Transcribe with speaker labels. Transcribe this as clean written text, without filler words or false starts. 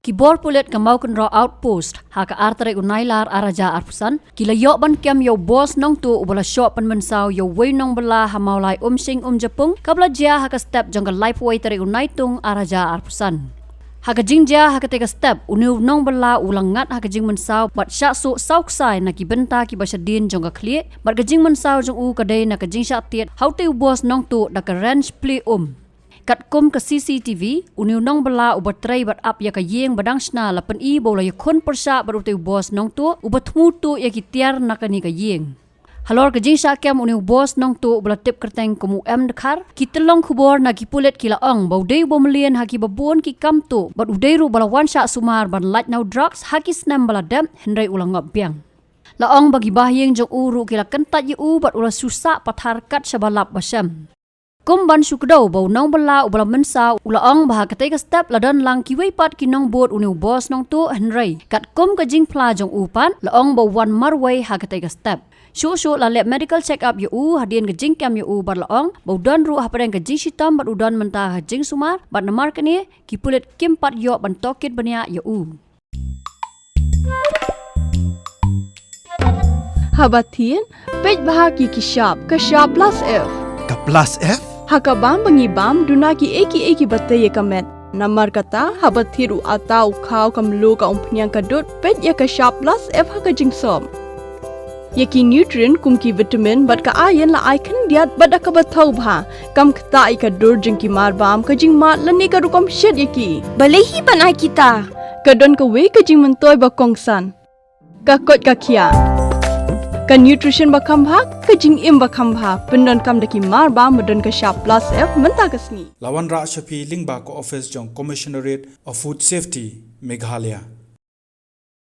Speaker 1: Kibor pulit kamau kan raw outpost haka artere unailar araja arpusan kila yok ban kem yo bos Nongtuh ubala shop pan mensau yo wei nong bala hamaulai sing Japung kabla jia haka step janggal life way tere unaitung araja arpusan haka jingja haka tega step uniu nong bala ulangat haka jing mensau bat syak su sauksai na ki benta ki basadin jangga klie bat gajing mensau jong u kadai na kajing syak tiet haute bos Nongtuh da ka range play kat kum ke CCTV uniu nong bala ubat tray bat up ya ka Ïing badang sna lapan I bola ya kon persya bat uteu bos Nongtuh ubat mutu ya ki tiar nakani ka Ïing halor ka jing sya kem uniu bos Nongtuh bala tip kerteng kumu dekhar ki telong khubor na ki pulet ki laong baudei bomlien haki babon ki kamtu bat udeiru bala wan sya sumar ban light now drugs haki snam bala dem hendrai ulang ngop biang laong bagi bahyeng jong uru kila kentat yu bat ula susah pathar kat sabalap basam Kumban sukdau bau nong bala ubala mensau ulaong bah kateka step ladan lang kiwei pat kinong bot uniu bos Nongtuh henrei kat kum ka jing pla jong upan laong bau wan marway ha kateka step shu la lab medical check up yu hadien ka jing kam yu bat laong bau don ru ha padang ka jing sitam bat udon mentah jing sumar bat namar kani ki pulet kim pat yo ban tokit bania yu
Speaker 2: Habatin pej bahagi ki shop plus F
Speaker 3: Ka plus F
Speaker 2: Hakabam bangibam dunaki eki batay kamet. Namar kata habathiru atau kau kamlu ka umpnyang kadut pet ya ka sharp plus F haka jingsom. Yaki nutrient kumki vitamin bat ka ayan la icon diat bada ka bathau bha kam kta I ka dur jingki marbam ka jing mat lani ka rukom shed yaki.
Speaker 4: Balehi banai kita.
Speaker 2: Kadon ka we ka jing mentoy ba kongsan. Ka kot ka kia. Ka nutrition bakam bha ka jing im bakam bha pendon kam daki mar ba modon ka sharp plus F menta ka sni
Speaker 3: Lawan Ra Shapi Lingba ko office jong Commissionerate of Food Safety Meghalaya